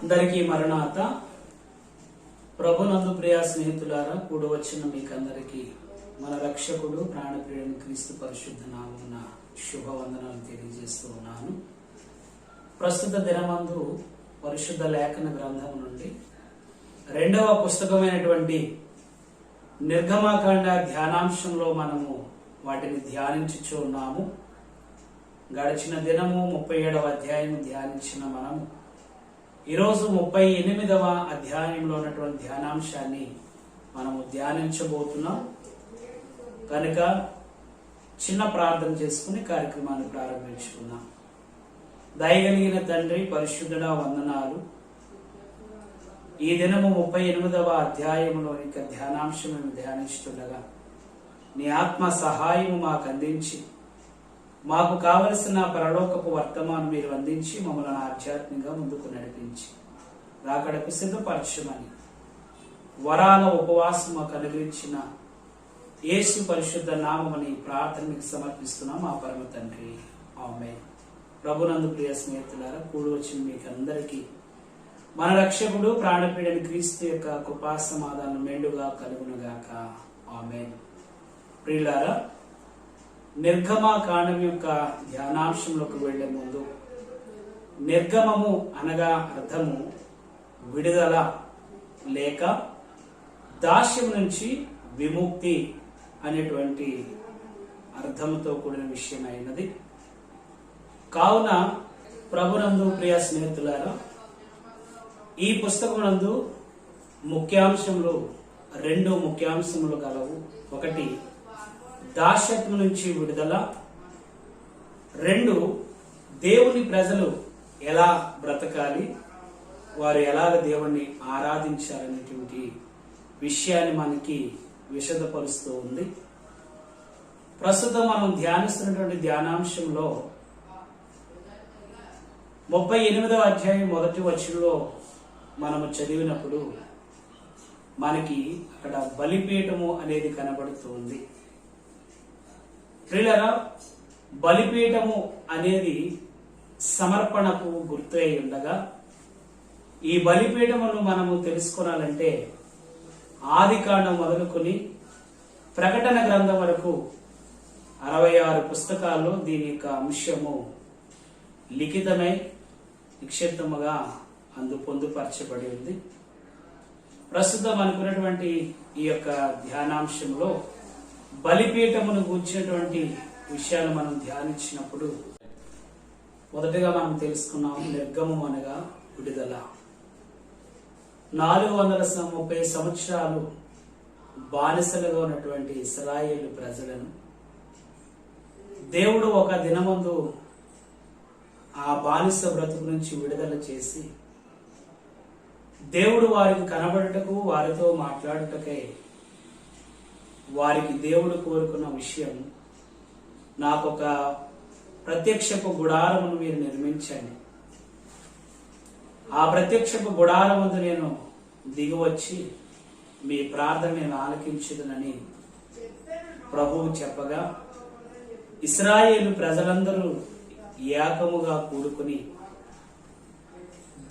అందరికీ మరణాత. ప్రభునందు ప్రియ స్నేహితులారా, కూడి వచ్చిన మీకందరికీ మన రక్షకుడు ప్రాణప్రియుని క్రీస్తు పరిశుద్ధ నామమున శుభవందనాలు తెలియజేస్తూ ఉన్నాను. ప్రస్తుత దినమందు పరిశుద్ధ లేఖన గ్రంథం నుండి 2వ పుస్తకమైనటువంటి నిర్గమాకాండ ధ్యానాంశంలో మనము వాటిని ధ్యానించుచూ ఉన్నాము. గడిచిన దినము 37వ అధ్యాయం ధ్యానించిన మనము ఈరోజు 38వ అధ్యాయంలో ఉన్నటువంటి ధ్యానాంశాన్ని మనము ధ్యానించబోతున్నాం. కనుక చిన్న ప్రార్థన చేసుకుని కార్యక్రమాన్ని ప్రారంభించుకుందాం. దయగలిగిన తండ్రి, పరిశుద్ధుడా, వందనాలు. ఈ దినము 38వ అధ్యాయంలో ఇక ధ్యానాంశం మేము ధ్యానిస్తుండగా నీ ఆత్మ సహాయము మాకు అందించి మాకు కావలసిన పరలోకపు వర్తమానం మీరు అందించి మమ్మల్ని ఆధ్యాత్మికంగా ముందుకు నడిపించి రాకడకు సిద్ధపరచమని వరాల ఉపవాసం మాకు అనుగ్రహించిన యేసు పరిశుద్ధ నామమని ప్రార్థనకి సమర్పిస్తున్నాం మా పరమ తండ్రి, ఆమేన్. ప్రభునందు ప్రియ స్నేహితులారా, కూడి వచ్చిన మీకు అందరికీ మన రక్షకుడు ప్రాణప్రియుడైన క్రీస్తు యొక్క కృపా సమాధానం మెండుగా కలుగునుగాక, ఆమేన్. ప్రియులారా, నిర్గమకాండం యొక్క ధ్యానాంశంలోకి వెళ్లే ముందు నిర్గమము అనగా అర్థము విడుదల లేక దాస్యం నుంచి విముక్తి అనేటువంటి అర్థంతో కూడిన విషయం అయినది. కావున ప్రభునందు ప్రియ స్నేహితులారా, ఈ పుస్తకమునందు ముఖ్యాంశములు 2 ముఖ్యాంశములు గలవు. ఒకటి, దాస్యత్వం నుంచి విడుదల. 2, దేవుని ప్రజలు ఎలా బ్రతకాలి, వారు ఎలాగ దేవుణ్ణి ఆరాధించాలనేటువంటి విషయాన్ని మనకి విశదపరుస్తూ ఉంది. ప్రస్తుతం మనం ధ్యానిస్తున్నటువంటి ధ్యానాంశంలో 38వ అధ్యాయం 1వ వచనంలో మనము చదివినప్పుడు మనకి అక్కడ బలిపీఠము అనేది కనబడుతుంది. ప్రియులారా, బలిపీఠము అనేది సమర్పణకు గుర్తు అయి ఉండగా ఈ బలిపీఠమును మనము తెలుసుకోవాలంటే ఆదికాండం మొదలుకొని ప్రకటన గ్రంథం వరకు 66 పుస్తకాల్లో దీని యొక్క అంశము లిఖితమై నిక్షిప్తముగా పొందుపరచబడి ఉంది. ప్రస్తుతం అనుకున్నటువంటి ఈ యొక్క ధ్యానాంశంలో బలిపీఠమును గూర్చినటువంటి విషయాలు మనం ధ్యానించినప్పుడు మొదటగా మనం తెలుసుకున్నాము నిర్గమం అనగా విడుదల. 430 సంవత్సరాలు బానిసలుగా ఉన్నటువంటి ఇశ్రాయేలు ప్రజలను దేవుడు ఒక దినమందు ఆ బానిస బ్రతుకు నుంచి విడుదల చేసి దేవుడు వారికి కనబడుటకు, వారితో మాట్లాడుటకై వారికి దేవుడు కోరుకున్న విషయం, నాకొక ప్రత్యక్షపు గుడారమును మీరు నిర్మించండి, ఆ ప్రత్యక్షపు గుడారముందు నేను దిగివచ్చి మీ ప్రార్థన నేను ఆలకించుదునని ప్రభువు చెప్పగా ఇశ్రాయేలు ప్రజలందరూ ఏకముగా కూడుకుని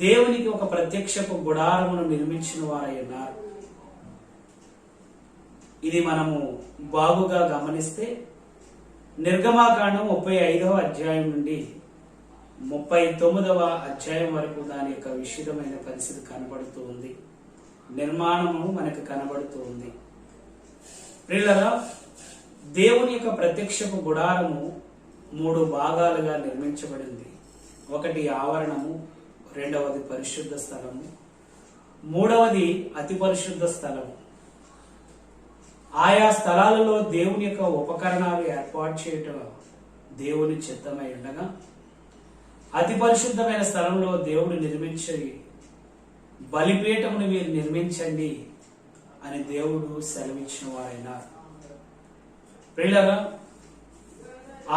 దేవునికి ఒక ప్రత్యక్షపు గుడారమును నిర్మించిన వారై ఉన్నారు. ఇది మనము బాగుగా గమనిస్తే నిర్గమాకాండం 35వ అధ్యాయం నుండి 39వ అధ్యాయం వరకు దాని యొక్క విశిదమైన పరిస్థితి కనబడుతూ ఉంది. నిర్మాణము మనకు కనబడుతూ ఉంది. ప్రియులారా, దేవుని యొక్క ప్రత్యక్షపు గుడారము 3 భాగాలుగా నిర్మించబడింది. ఒకటి ఆవరణము, 2వది పరిశుద్ధ స్థలము, 3వది అతి పరిశుద్ధ స్థలము. ఆయా స్థలాలలో దేవుని యొక్క ఉపకరణాలు ఏర్పాటు చేయటం దేవుని చిత్తమై ఉండగా అతి పరిశుద్ధమైన స్థలంలో దేవుడు నిర్మించి బలిపీఠమును మీరు నిర్మించండి అని దేవుడు సెలవిచ్చిన వారైనారు. ప్రియులారా,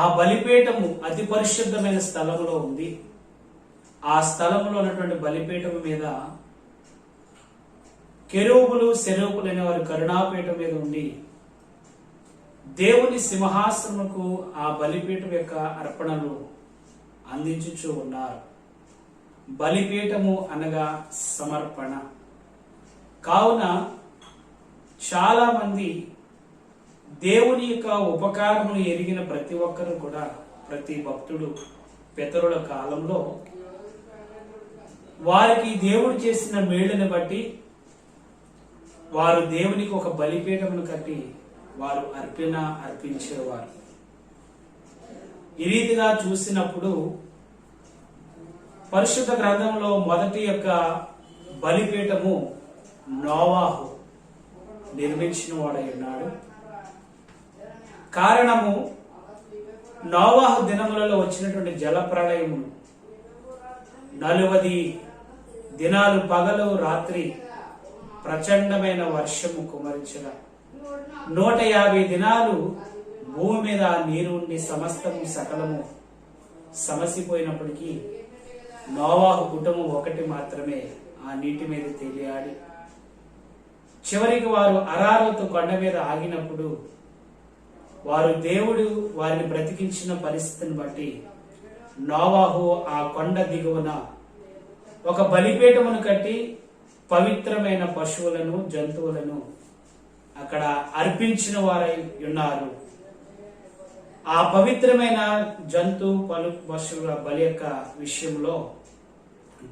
ఆ బలిపీఠము అతి పరిశుద్ధమైన స్థలంలో ఉంది. ఆ స్థలంలో ఉన్నటువంటి బలిపీఠము మీద కెరూబులు, సెరూబులు అనే వారు కరుణాపీఠం మీద ఉండి దేవుని సింహాసనముకు ఆ బలిపీఠం యొక్క అర్పణలు అందించుచూ ఉన్నారు. బలిపీఠము అనగా సమర్పణ. కావున చాలా మంది దేవుని యొక్క ఉపకారమును ఎరిగిన ప్రతి ఒక్కరు కూడా, ప్రతి భక్తుడు పితరుల కాలంలో వారికి దేవుడు చేసిన మేలుని బట్టి వారు దేవునికి ఒక బలిపీఠమును కట్టి వారు అర్పించేవారు. ఈ రీతిగా చూసినప్పుడు పరిశుద్ధ గ్రంథంలో మొదటి యొక్క బలిపీఠము నోవాహు నిర్మించిన వాడై ఉన్నాడు. కారణము నోవాహు దినములలో వచ్చినటువంటి జల ప్రళయమును 40 దినాలు పగలు రాత్రి ప్రచండమైన వర్షము కుమరించగా 150 దినాలు భూమి మీద నీరు ఉండి సమస్తము సకలము సమసిపోయినప్పటికీ నోవాహు కుటుంబం ఒకటి మాత్రమే ఆ నీటి మీద తేలియాడి చివరికి వారు అరారోతు కొండ మీద ఆగినప్పుడు వారు దేవుడు వారిని బ్రతికించిన పరిస్థితిని బట్టి నోవాహు ఆ కొండ దిగువన ఒక బలిపీఠమును కట్టి పవిత్రమైన పశువులను జంతువులను అక్కడ అర్పించిన వారై ఉన్నారు. ఆ పవిత్రమైన జంతు పశువుల బలి యొక్క విషయంలో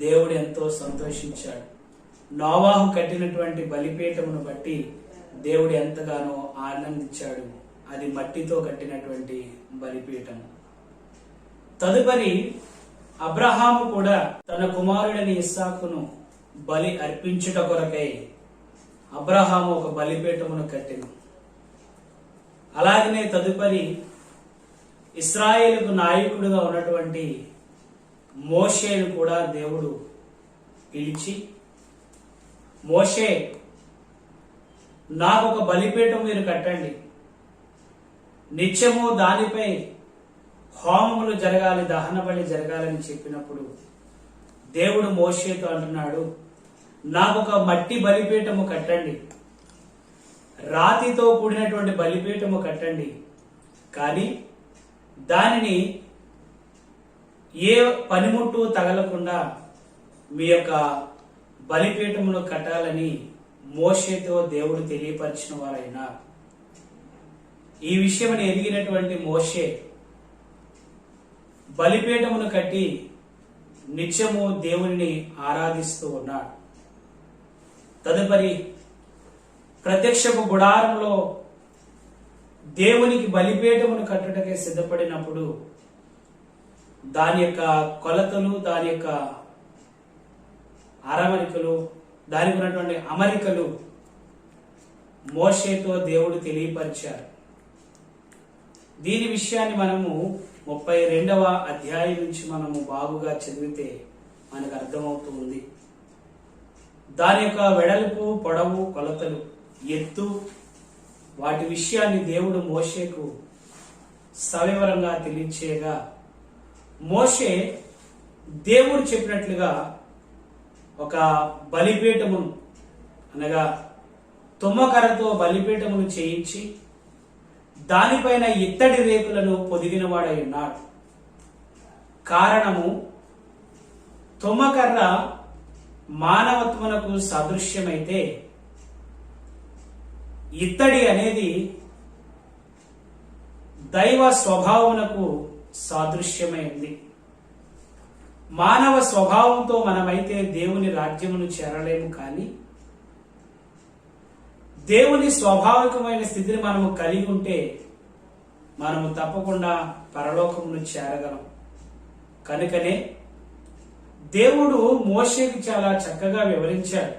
దేవుడు ఎంతో సంతోషించాడు. నోవాహు కట్టినటువంటి బలిపీఠమును బట్టి దేవుడు ఎంతగానో ఆనందించాడు. అది మట్టితో కట్టినటువంటి బలిపీఠము. తదుపరి అబ్రహాము కూడా తన కుమారుడని ఇస్సాకును బలి అర్పించుట కొరకై అబ్రహాము ఒక బలిపీఠమును కట్టెను. అలాగనే తదుపరి ఇశ్రాయేలుకు నాయకుడుగా ఉన్నటువంటి మోషేను కూడా దేవుడు పిలిచి, మోషే, నాకు ఒక బలిపీఠం మీరు కట్టండి, నిత్యము దానిపై హోమములు జరగాలి, దహన బలి జరగాలని చెప్పినప్పుడు దేవుడు మోషేతో అంటున్నాడు, నాకు ఒక మట్టి బలిపీఠము కట్టండి, రాతితో కూడినటువంటి బలిపీఠము కట్టండి, కానీ దానిని ఏ పనిముట్టు తగలకుండా మీ యొక్క బలిపీఠమును కట్టాలని మోషేతో దేవుడు తెలియపరిచిన వారైనా ఈ విషయమని ఎరిగినటువంటి మోషే బలిపీఠమును కట్టి నిత్యము దేవుని ఆరాధిస్తూ ఉన్నాడు. తదుపరి ప్రత్యక్షపు గుడారంలో దేవునికి బలిపీఠమును కట్టుటకే సిద్ధపడినప్పుడు దాని యొక్క కొలతలు, దాని యొక్క అరమరికలు, దానికి ఉన్నటువంటి అమరికలు మోషేతో దేవుడు తెలియపరిచారు. దీని విషయాన్ని మనము 32వ అధ్యాయం నుంచి మనము బాగుగా చదివితే మనకు అర్థమవుతుంది. దాని యొక్క వెడల్పు, పొడవు, కొలతలు, ఎత్తు, వాటి విషయాన్ని దేవుడు మోషేకు సవివరంగా తెలియచేయగా మోషే దేవుడు చెప్పినట్లుగా ఒక బలిపీఠమును అనగా తుమ్మకర్రతో బలిపీఠమును చేయించి దానిపైన ఇత్తడి రేకులను పొదిగిన వాడై ఉన్నాడు. కారణము, తుమ్మకర్ర మానవత్వమునకు సాదృశ్యమైతే ఇత్తడి అనేది దైవ స్వభావమునకు సాదృశ్యమైంది. మానవ స్వభావంతో మనమైతే దేవుని రాజ్యమును చేరలేము, కానీ దేవుని స్వాభావికమైన స్థితిని మనము కలిగి ఉంటే మనము తప్పకుండా పరలోకమును చేరగలం. కనుకనే దేవుడు మోషేకి చాలా చక్కగా వివరించాడు.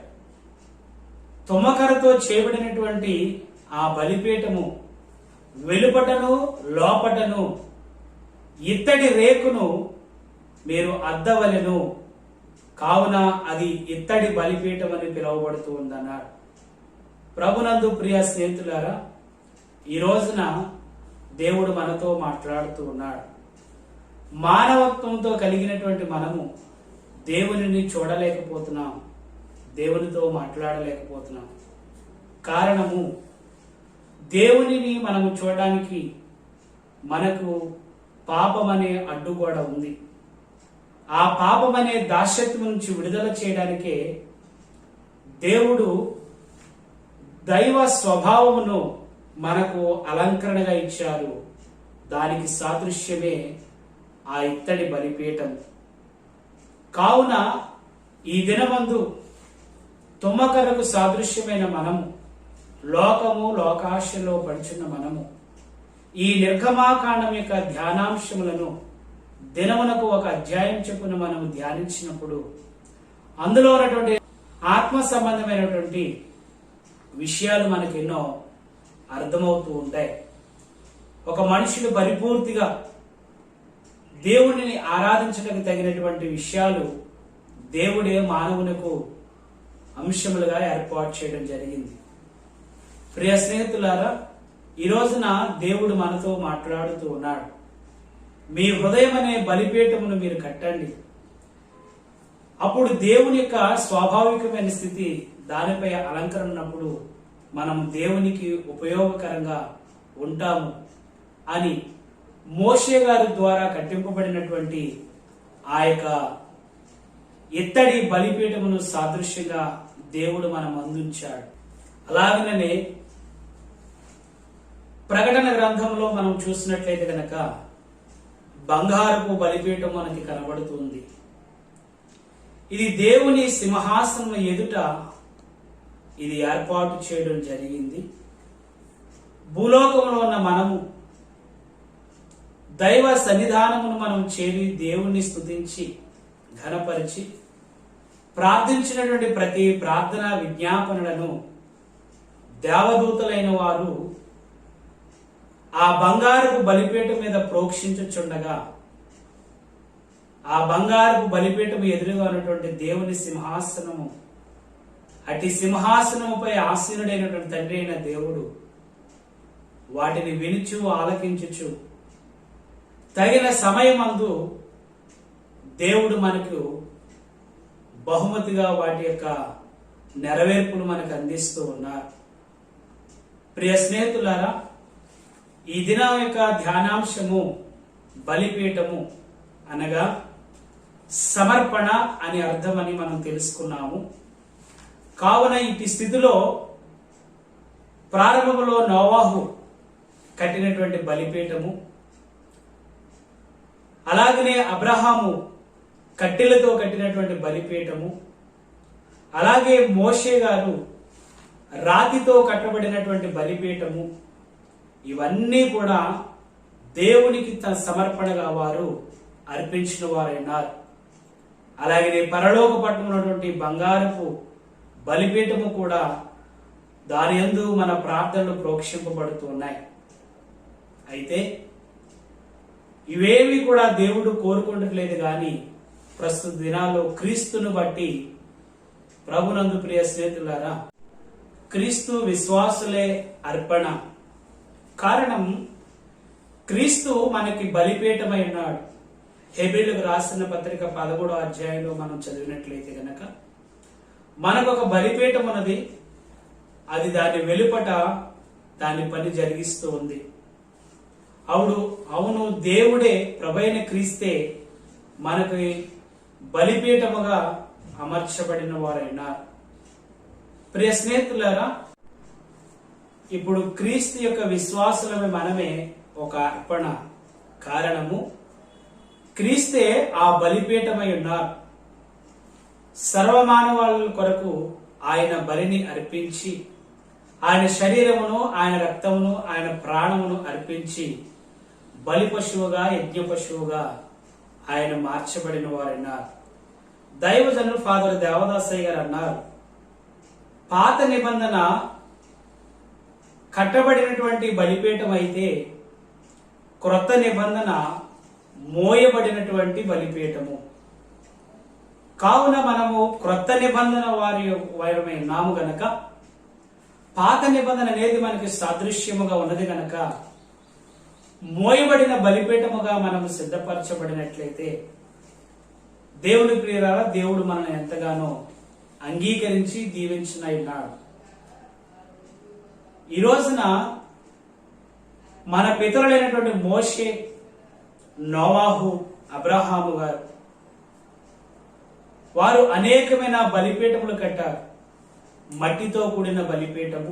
తుమ్మకరతో చేయబడినటువంటి ఆ బలిపీఠము వెలుపటను లోపటను ఇత్తడి రేకును మీరు అద్దవలెను, కావున అది ఇత్తడి బలిపీఠం అని పిలువబడుతూ ఉందన్నాడు. ప్రభునందు ప్రియ స్నేహితులారా, ఈ రోజున దేవుడు మనతో మాట్లాడుతూ ఉన్నాడు. మానవత్వంతో కలిగినటువంటి మనము దేవునిని చూడలేకపోతున్నాం, దేవునితో మాట్లాడలేకపోతున్నాం. కారణము, దేవునిని మనము చూడడానికి మనకు పాపం అనే అడ్డుగోడ ఉంది. ఆ పాపం అనే దాస్యత్వం నుంచి విడుదల చేయడానికే దేవుడు దైవ స్వభావమును మనకు అలంకరణగా ఇచ్చారు. దానికి సాదృశ్యమే ఆ ఇత్తడి బలిపీఠం. కావున ఈ దినమందు తుమ్మకరకు సాదృశ్యమైన మనము, లోకము లోకాశలో పడుచున్న మనము, ఈ నిర్గమాకాండం యొక్క ధ్యానాంశములను దినమునకు ఒక అధ్యాయం చొప్పున మనము ధ్యానించినప్పుడు అందులో ఉన్నటువంటి ఆత్మ సంబంధమైనటువంటి విషయాలు మనకు ఎన్నో అర్థమవుతూ ఉంటాయి. ఒక మనుషుడు పరిపూర్తిగా దేవుడిని ఆరాధించడానికి తగినటువంటి విషయాలు దేవుడే మానవునకు అంశములుగా ఏర్పాటు చేయడం జరిగింది. ప్రియ స్నేహితులారా, ఈ రోజున దేవుడు మనతో మాట్లాడుతూ ఉన్నాడు. మీ హృదయం అనే బలిపీఠమును మీరు కట్టండి. అప్పుడు దేవుని యొక్క స్వాభావికమైన స్థితి దానిపై అలంకరణ ఉన్నప్పుడు మనం దేవునికి ఉపయోగకరంగా ఉంటాము అని మోషే గారి ద్వారా కట్టింపబడినటువంటి ఆ యొక్క ఇత్తడి బలిపీఠమును సాదృశ్యంగా దేవుడు మనం అందించాడు. అలాగనే ప్రకటన గ్రంథంలో మనం చూసినట్లయితే కనుక బంగారపు బలిపీఠం మనకి కనబడుతుంది. ఇది దేవుని సింహాసనం ఎదుట ఇది ఏర్పాటు చేయడం జరిగింది. భూలోకంలో ఉన్న మనము దైవ సన్నిధానమును మనం చేరి దేవుణ్ణి స్తుతించి ఘనపరిచి ప్రార్థించినటువంటి ప్రతి ప్రార్థన విజ్ఞాపనలను దేవదూతలైన వారు ఆ బంగారపు బలిపీఠం మీద ప్రోక్షించుచుండగా ఆ బంగారపు బలిపీఠం ఎదురుగా ఉన్నటువంటి దేవుని సింహాసనము, అటు సింహాసనముపై ఆసీనుడైనటువంటి తండ్రి అయిన దేవుడు వాటిని వినుచు ఆలకించుచు తగిన సమయమందు దేవుడు మనకు బహుమతిగా వాటి యొక్క నెరవేర్పును మనకు అందిస్తూ ఉన్నారు. ప్రియ స్నేహితులారా, ఈ దినం యొక్క ధ్యానాంశము బలిపీఠము అనగా సమర్పణ అని అర్థమని మనం తెలుసుకున్నాము. కావున ఇటు స్థితిలో ప్రారంభంలో నోవాహు కట్టినటువంటి బలిపీఠము, అలాగనే అబ్రహాము కట్టెలతో కట్టినటువంటి బలిపీఠము, అలాగే మోషే గారు రాతితో కట్టబడినటువంటి బలిపీఠము, ఇవన్నీ కూడా దేవునికి తన సమర్పణగా వారు అర్పించిన వారైనారు. అలాగే పరలోక పట్టణంలోటువంటి బంగారపు బలిపీఠము కూడా దాని యందు మన ప్రార్థనలు ప్రోక్షింపబడుతూ ఉన్నాయి. అయితే ఇవేవి కూడా దేవుడు కోరుకుంటలేదు కానీ ప్రస్తుత దినాల్లో క్రీస్తును బట్టి ప్రభునందు ప్రియ స్నేహితులారా, క్రీస్తు విశ్వాసులే అర్పణ. కారణం, క్రీస్తు మనకి బలిపీఠమై ఉన్నాడు. హెబ్రీయులకు రాసిన పత్రిక 11వ అధ్యాయంలో మనం చదివినట్లయితే గనక మనకు ఒక బలిపీఠం ఉన్నది. అది దాని వెలుపట దాని పని జరిగిస్తూ ఉంది. అవును దేవుడే ప్రభైన క్రీస్తే మనకు బలిపీఠముగా అమర్చబడిన వారైనారు. ప్రియ స్నేహితులారా, ఇప్పుడు క్రీస్తు యొక్క విశ్వాసులమే మనమే ఒక అర్పణ. కారణము, క్రీస్తే ఆ బలిపీఠమై ఉన్నారు. సర్వమానవాళుల కొరకు ఆయన బలిని అర్పించి ఆయన శరీరమును, ఆయన రక్తమును, ఆయన ప్రాణమును అర్పించి బలి పశువుగా, యజ్ఞ పశువుగా ఆయన మార్చబడిన వారన్నారు. దైవజనులు ఫాదర్ దేవదాసయ్య గారు అన్నారు, పాత నిబంధన కట్టబడినటువంటి బలిపీఠం అయితే క్రొత్త నిబంధన మోయబడినటువంటి బలిపీఠము. కావున మనము క్రొత్త నిబంధన వారమై ఉన్నాము గనక, పాత నిబంధన అనేది మనకి సాదృశ్యముగా ఉన్నది గనక మోయబడిన బలిపీఠముగా మనము సిద్ధపరచబడినట్లయితే దేవుని ప్రియులారా, దేవుడు మనల్ని ఎంతగానో అంగీకరించి దీవించిన ఉన్నాడు. ఈ రోజున మన పితరులైనటువంటి మోషే, నోవాహు, అబ్రహాము గారు వారు అనేకమైన బలిపీఠములు కట్టారు. మట్టితో కూడిన బలిపీఠము,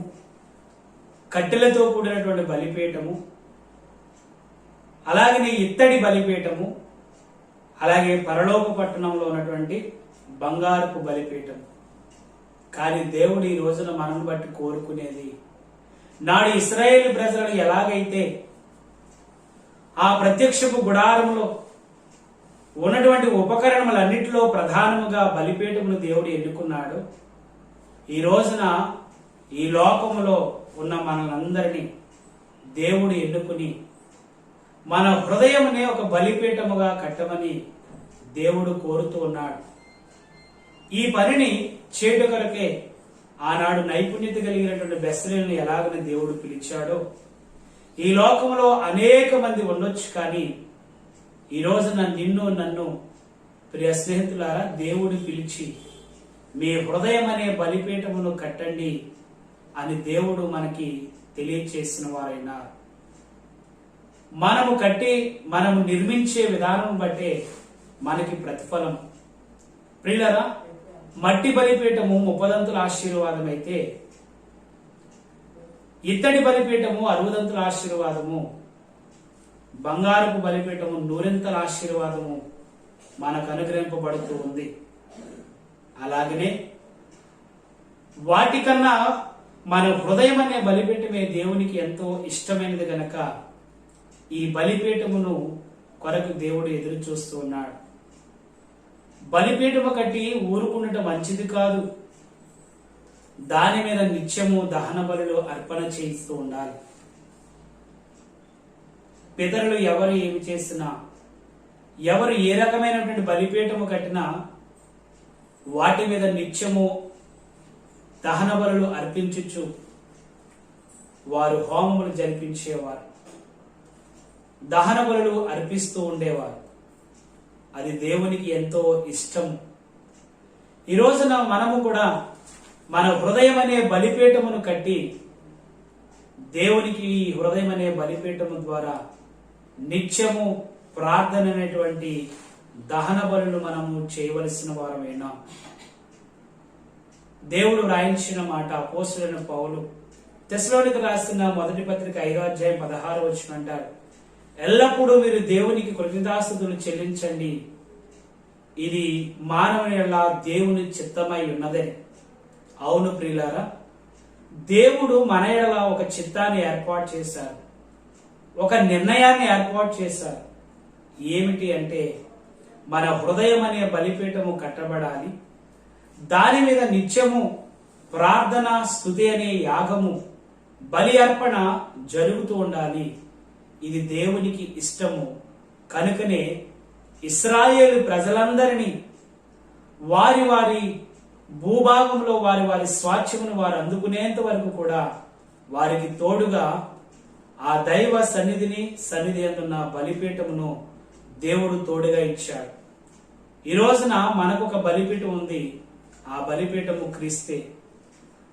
కట్టెలతో కూడినటువంటి బలిపీఠము, అలాగనే ఇత్తడి బలిపీఠము, అలాగే పరలోక పట్టణంలో ఉన్నటువంటి బంగారపు బలిపీఠం. కానీ దేవుడు ఈ రోజున మనల్ని బట్టి కోరుకునేది, నాడు ఇశ్రాయేలు ప్రజలను ఎలాగైతే ఆ ప్రత్యక్షపు గుడారంలో ఉన్నటువంటి ఉపకరణములన్నిటిలో ప్రధానముగా బలిపీఠమును దేవుడు ఎన్నుకున్నాడు, ఈ రోజున ఈ లోకములో ఉన్న మనలందరినీ దేవుడు ఎన్నుకుని మన హృదయమునే ఒక బలిపీఠముగా కట్టమని దేవుడు కోరుతూ ఉన్నాడు. ఈ పనిని చేటు కొరకే ఆనాడు నైపుణ్యత కలిగినటువంటి బెస్సలేలను ఎలాగని దేవుడు పిలిచాడో, ఈ లోకంలో అనేక మంది ఉండొచ్చు, కానీ ఈ రోజున నిన్ను నన్ను ప్రియ స్నేహితులారా దేవుడు పిలిచి మీ హృదయం అనే బలిపీఠమును కట్టండి అని దేవుడు మనకి తెలియచేసిన వారైనా, మనము కట్టి మనము నిర్మించే విధానం బట్టే మనకి ప్రతిఫలం. ప్రియులరా, మట్టి బలిపీఠము 30 ఆశీర్వాదం అయితే ఇత్తడి బలిపీఠము 60 ఆశీర్వాదము, బంగారపు బలిపీఠము 100 ఆశీర్వాదము మనకు అనుగ్రహింపబడుతూ ఉంది. అలాగనే వాటికన్నా మన హృదయం అనే బలిపీఠమే దేవునికి ఎంతో ఇష్టమైనది గనక ఈ బలిపీఠమును కొరకు దేవుడు ఎదురు చూస్తూ ఉన్నాడు. బలిపీఠము కట్టి ఊరుకుండటం మంచిది కాదు, దాని మీద నిత్యము దహన బలులు అర్పణ చేయిస్తూ ఉండాలి. పితరులు ఎవరు ఏమి చేసినా, ఎవరు ఏ రకమైనటువంటి బలిపీఠము కట్టినా వాటి మీద నిత్యము దహన బలులు అర్పించుచు వారు హోమములు జరిపించేవారు, దహన బలులు అర్పిస్తూ ఉండేవారు. అది దేవునికి ఎంతో ఇష్టం. ఈ రోజున మనము కూడా మన హృదయం అనే బలిపీఠమును కట్టి దేవునికి ఈ హృదయం అనే బలిపీఠము ద్వారా నిత్యము ప్రార్థన అనేటువంటి దహన బలులు మనము చేయవలసిన వారమేనా. దేవుడు రాయించిన మాట అపోస్తలుడైన పౌలు తెస్సలోనికీ రాసిన మొదటి పత్రిక 5వ అధ్యాయం 16వ వచనం అంటారు, ఎల్లప్పుడూ మీరు దేవునికి కృతజ్ఞతాస్తుతులు చెల్లించండి, ఇది మానవుని యెడల దేవుని చిత్తమై ఉన్నదని. అవును ప్రియులారా, దేవుడు మన యెడల ఒక చిత్తాన్ని ఏర్పాటు చేశారు, ఒక నిర్ణయాన్ని ఏర్పాటు చేశారు. ఏమిటి అంటే మన హృదయం అనే బలిపీఠము కట్టబడాలి, దాని మీద నిత్యము ప్రార్థన స్తుతి అనే యాగము బలి అర్పణ జరుగుతూ ఉండాలి. ఇది దేవునికి ఇష్టము. కనుకనే ఇశ్రాయేలు ప్రజలందరినీ వారి వారి భూభాగంలో వారి వారి స్వాస్థ్యమును వారు అందుకునేంత వరకు కూడా వారికి తోడుగా ఆ దైవ సన్నిధి అందున్న బలిపీఠమును దేవుడు తోడుగా ఇచ్చాడు. ఈ రోజున మనకు ఒక బలిపీఠం ఉంది, ఆ బలిపీఠము క్రీస్తే.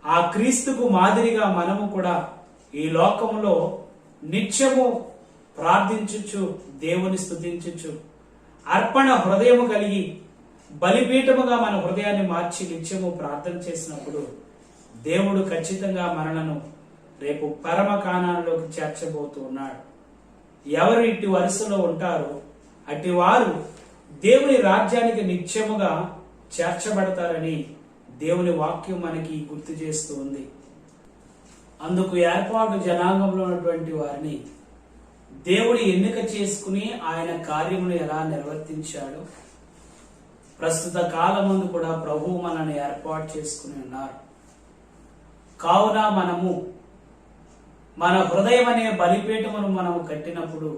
ఆ క్రీస్తుకు మాదిరిగా మనము కూడా ఈ లోకంలో నిత్యము ప్రార్థించుచు దేవుని స్తుతించుచు అర్పణ హృదయము కలిగి బలిపీఠముగా మన హృదయాన్ని మార్చి నిత్యము ప్రార్థన చేసినప్పుడు దేవుడు ఖచ్చితంగా మనలను రేపు పరమ కానానులోకి చేర్చబోతూ ఉన్నాడు. ఎవరు ఇట్టి వరుసలో ఉంటారో అట్టి వారు దేవుని రాజ్యానికి నిత్యముగా చేర్చబడతారని దేవుని వాక్యం మనకి గుర్తు చేస్తూ ఉంది. అందుకు ఏర్పాటు జనాంగంలో ఉన్నటువంటి వారిని దేవుడు ఎన్నిక చేసుకుని ఆయన కార్యమును ఎలా నిర్వర్తించాడో ప్రస్తుత కాలమందు కూడా ప్రభువు మనల్ని ఏర్పాటు చేసుకుని ఉన్నారు. కావున మనము మన హృదయం అనే బలిపీఠమును మనము కట్టినప్పుడు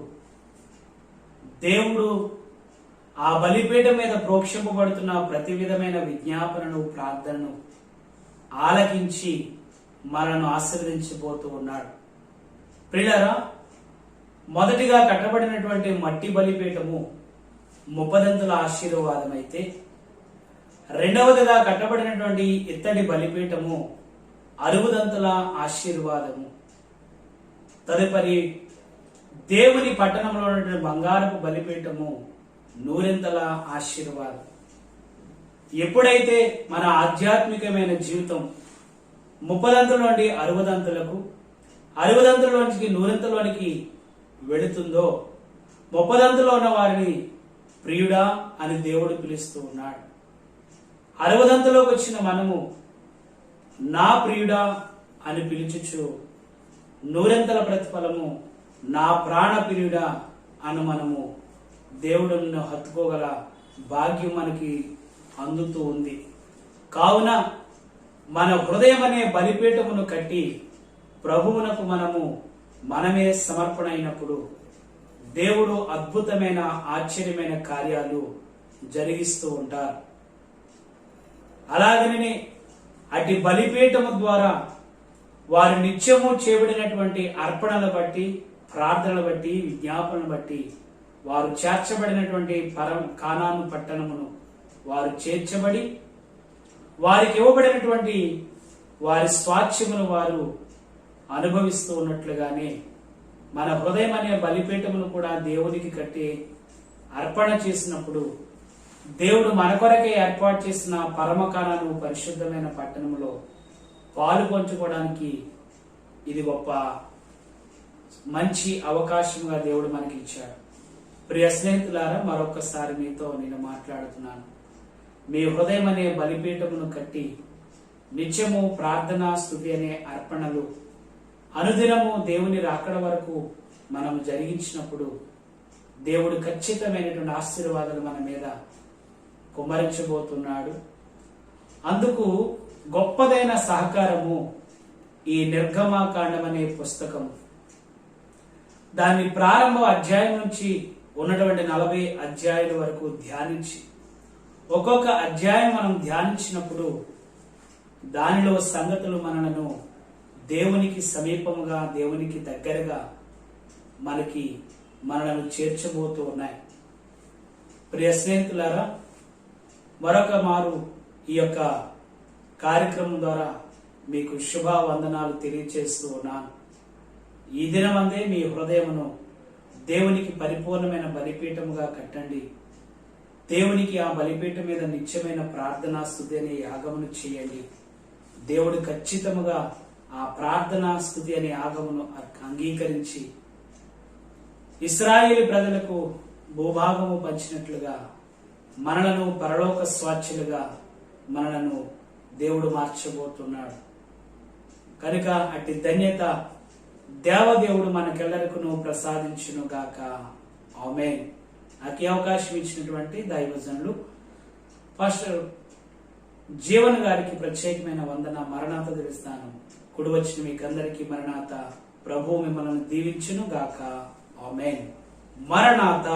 దేవుడు ఆ బలిపీఠం మీద ప్రోక్షింపబడుతున్న ప్రతి విధమైన విజ్ఞాపనను ప్రార్థనను ఆలకించి మనను ఆశీర్వదించబోతూ ఉన్నాడు. ప్రియులారా, మొదటిగా కట్టబడినటువంటి మట్టి బలిపీఠము 30 ఆశీర్వాదం అయితే, రెండవదిగా కట్టబడినటువంటి ఇత్తడి బలిపీఠము 60 ఆశీర్వాదము. తదుపరి దేవుని పట్టణంలో ఉన్నటువంటి బంగారపు బలిపీఠము 100 ఆశీర్వాదం. ఎప్పుడైతే మన ఆధ్యాత్మికమైన జీవితం 30 నుండి 60 60 100 వెళుతుందో 30 ఉన్న వారిని ప్రియుడా అని దేవుడు పిలుస్తూ ఉన్నాడు. 60 వచ్చిన మనము నా ప్రియుడా అని పిలుచుచు 100 ప్రతిఫలము నా ప్రాణ ప్రియుడా అని మనము దేవుడును హత్తుకోగల భాగ్యం మనకి అందుతూ ఉంది. కావున మన హృదయం అనే బలిపీఠమును కట్టి ప్రభువునకు మనమే సమర్పణ అయినప్పుడు దేవుడు అద్భుతమైన ఆశ్చర్యమైన కార్యాలు జరిగిస్తూ ఉంటారు. అలాగనే అటు బలిపీఠము ద్వారా వారు నిత్యము చేయబడినటువంటి అర్పణలు బట్టి, ప్రార్థనలు బట్టి, విజ్ఞాపనలు బట్టి వారు చేర్చబడినటువంటి కానాను పట్టణమును వారు చేర్చబడి వారికి ఇవ్వబడినటువంటి వారి స్వాస్థ్యమును వారు అనుభవిస్తూ ఉన్నట్లుగానే మన హృదయం అనే బలిపీఠమును కూడా దేవునికి కట్టి అర్పణ చేసినప్పుడు దేవుడు మన కొరకే ఏర్పాటు చేసిన పరమకానాను పరిశుద్ధమైన పట్టణములో పాలు పంచుకోవడానికి ఇది గొప్ప మంచి అవకాశంగా దేవుడు మనకి ఇచ్చాడు. ప్రియ స్నేహితులారా, మరొకసారి మీతో నేను మాట్లాడుతున్నాను. మీ హృదయం అనే బలిపీఠమును కట్టి నిత్యము ప్రార్థన, స్తుతి అనే అర్పణలు అనుదినము దేవుని రాకడ వరకు మనం జరిగించినప్పుడు దేవుడు ఖచ్చితమైనటువంటి ఆశీర్వాదాలు మన మీద కుమ్మరించబోతున్నాడు. అందుకు గొప్పదైన సహకారము ఈ నిర్గమాకాండం అనే పుస్తకం. దాని ప్రారంభ అధ్యాయం నుంచి ఉన్నటువంటి 40 అధ్యాయాల వరకు ధ్యానించి ఒక్కొక్క అధ్యాయం మనం ధ్యానించినప్పుడు దానిలో సంగతులు దేవునికి సమీపముగా, దేవునికి దగ్గరగా మనలను చేర్చబోతూ ఉన్నాయి. ప్రియ స్నేహితులారా, మరొక మారు ఈ యొక్క కార్యక్రమం ద్వారా మీకు శుభవందనాలు తెలియజేస్తూ ఉన్నాను. ఈ దినమందే మీ హృదయమును దేవునికి పరిపూర్ణమైన బలిపీఠముగా కట్టండి. దేవునికి ఆ బలిపీఠం మీద నిత్యమైన ప్రార్థనా స్తుతి అనే యాగమును చేయండి. దేవుడు ఖచ్చితముగా ఆ ప్రార్థనా స్తుతి అనే యాగమును అంగీకరించి ఇశ్రాయేలు ప్రజలకు భూభాగము పంచినట్లుగా మనలను పరలోక స్వాచ్ఛలుగా మనలను దేవుడు మార్చబోతున్నాడు. కనుక అట్టి ధన్యత దేవదేవుడు మనకెల్లరికను ప్రసాదించును గాక. ఆమేన్. నాకు అవకాశం ఇచ్చినటువంటి దైవజనులు పాస్టర్ జీవన్ గారికి ప్రత్యేకమైన వందన, మరణాత తెలుస్తాను. కుడి వచ్చిన మీకందరికీ మరణాత. ప్రభువు మిమ్మల్ని దీవించును గాక. ఆమేన్. మరణాత.